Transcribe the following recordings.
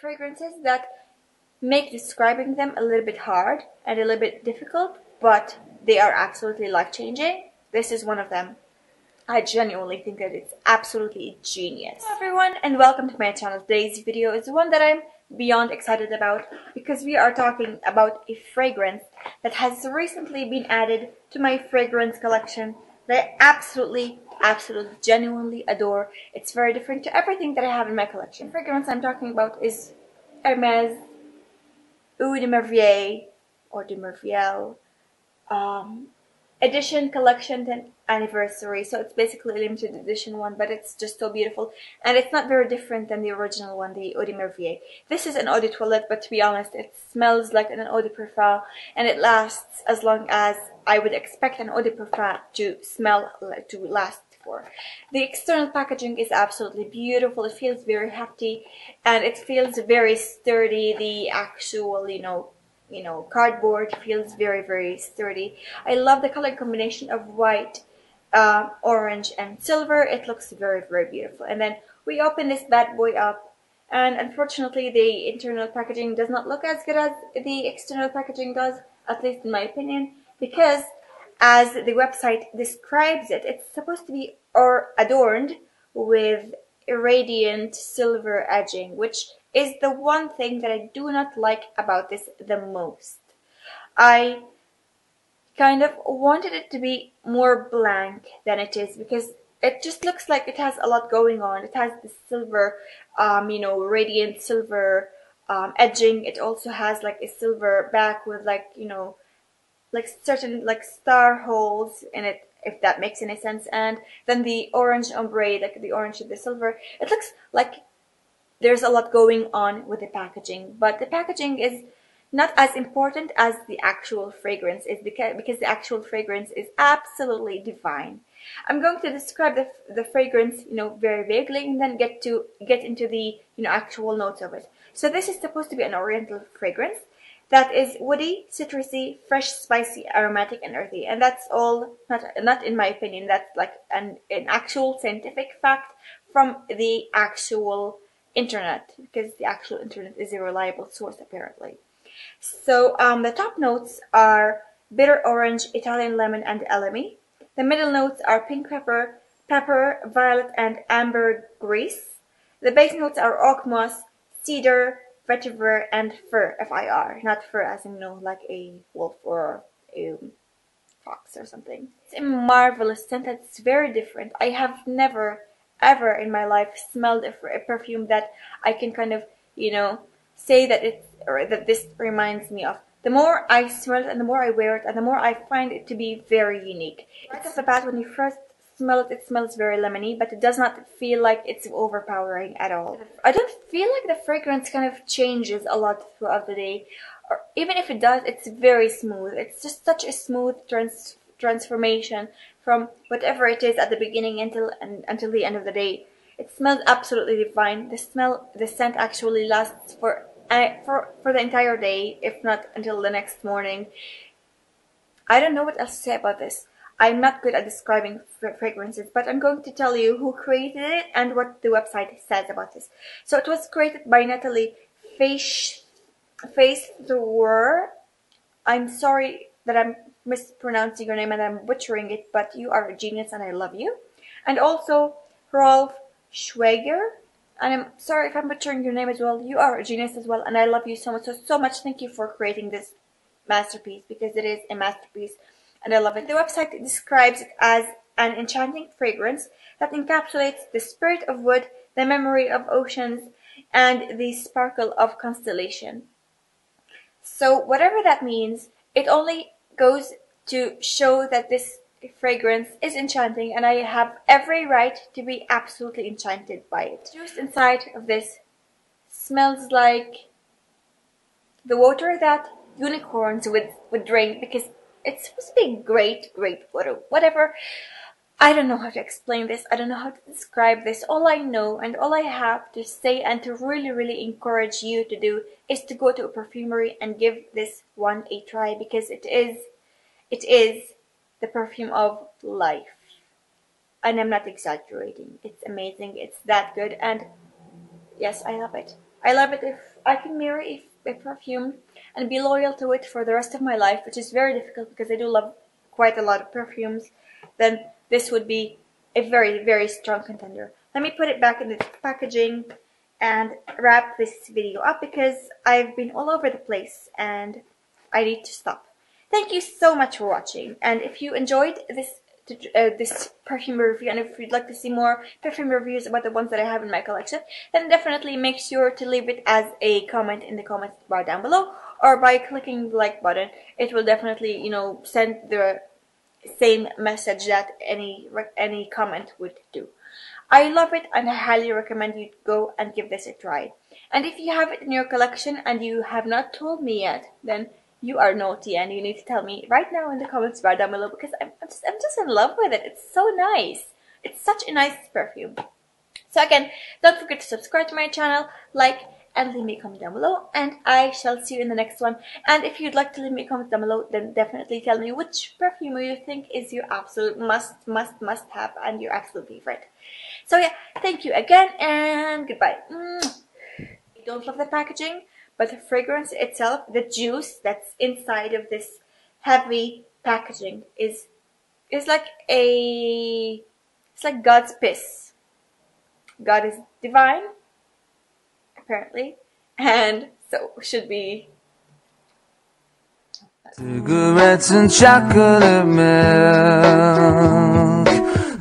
fragrances that make describing them a little bit hard and a little bit difficult, but they are absolutely life-changing. This is one of them. I genuinely think that it's absolutely genius. Hello everyone, and welcome to my channel. Today's video is one that I'm beyond excited about because we are talking about a fragrance that has recently been added to my fragrance collection that I absolutely, genuinely adore. It's very different to everything that I have in my collection. The fragrance I'm talking about is Hermes Eau de Merveilles, or de Merveilles, edition collection 10th anniversary. So it's basically a limited edition one, but it's just so beautiful, and it's not very different than the original one, the Eau de Merveilles. This is an eau de toilette, but to be honest, it smells like an eau de parfum, and it lasts as long as I would expect an eau de parfum to last for. The external packaging is absolutely beautiful. It feels very hefty, and it feels very sturdy. The actual, cardboard feels very sturdy. I love the color combination of white, orange, and silver. It looks very beautiful. And then we open this bad boy up, and unfortunately the internal packaging does not look as good as the external packaging does, at least in my opinion, because as the website describes it, it's supposed to be adorned with irradiant silver edging, which is the one thing that I do not like about this the most. I kind of wanted it to be more blank than it is, because it just looks like it has a lot going on. It has the silver, radiant silver edging. It also has like a silver back with certain star holes in it, if that makes any sense. And then the orange ombre, like the orange with the silver, it looks like there's a lot going on with the packaging, but the packaging is not as important as the actual fragrance is, because the actual fragrance is absolutely divine. I'm going to describe the fragrance, very vaguely, and then get into the actual notes of it. So this is supposed to be an oriental fragrance that is woody, citrusy, fresh, spicy, aromatic, and earthy. And that's all not in my opinion. That's like an actual scientific fact from the actual internet, because the actual internet is a reliable source apparently. So the top notes are bitter orange, Italian lemon, and elemi. The middle notes are pink pepper, violet, and ambergris. The base notes are oak moss, cedar, vetiver, and fir, F-I-R, not fur as in like a wolf or a fox or something. It's a marvelous scent. It's very different. I have never ever in my life smelled a perfume that I can kind of say that this reminds me of. The more I smell it, and the more I wear it, and the more I find it to be very unique. Right off the bat, when you first smell it, it smells very lemony, but it does not feel like it's overpowering at all. I don't feel like the fragrance kind of changes a lot throughout the day, or even if it does, it's very smooth. It's just such a smooth transformation from whatever it is at the beginning until the end of the day. It smells absolutely divine. The scent actually lasts for the entire day, if not until the next morning. I don't know what else to say about this. I'm not good at describing fragrances, but I'm going to tell you who created it and what the website says about this. So it was created by Natalie Faiththor. I'm sorry that I'm mispronouncing your name and I'm butchering it, but you are a genius and I love you. And also Rolf Schwager, and I'm sorry if I'm butchering your name as well. You are a genius as well, and I love you so much. So much thank you for creating this masterpiece, because it is a masterpiece and I love it. The website describes it as an enchanting fragrance that encapsulates the spirit of wood, the memory of oceans, and the sparkle of constellation. So whatever that means, it only goes to show that this fragrance is enchanting, and I have every right to be absolutely enchanted by it. The juice inside of this smells like the water that unicorns would drink, because it's supposed to be great water, whatever. I don't know how to explain this. I don't know how to describe this. All I know and all I have to say and to really encourage you to do is to go to a perfumery and give this one a try, because it is the perfume of life. And I'm not exaggerating. It's amazing. It's that good. And yes, I love it. I love it if I can marry a perfume and be loyal to it for the rest of my life, which is very difficult because I do love quite a lot of perfumes. Then this would be a very, very strong contender. Let me put it back in the packaging and wrap this video up because I've been all over the place and I need to stop. Thank you so much for watching, and if you enjoyed this perfume review, and if you'd like to see more perfume reviews about the ones that I have in my collection, then definitely make sure to leave it as a comment in the comments bar down below, or by clicking the like button. It will definitely, you know, send the same message that any comment would do. I love it and I highly recommend you go and give this a try. And if you have it in your collection and you have not told me yet, then you are naughty and you need to tell me right now in the comments bar down below, because I'm just in love with it. It's so nice. It's such a nice perfume. So again, don't forget to subscribe to my channel, like, and leave me a comment down below, and I shall see you in the next one. And if you'd like to leave me a comment down below, then definitely tell me which perfume you think is your absolute must have and your absolute favorite. So yeah, thank you again and goodbye. I don't love the packaging, but the fragrance itself, the juice that's inside of this heavy packaging is like it's like God's piss. God is divine, apparently, and so should be. Cigarettes and chocolate milk,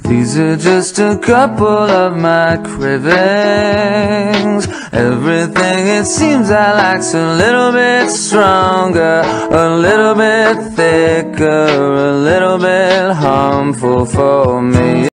these are just a couple of my cravings. Everything it seems I like's a little bit stronger, a little bit thicker, a little bit harmful for me.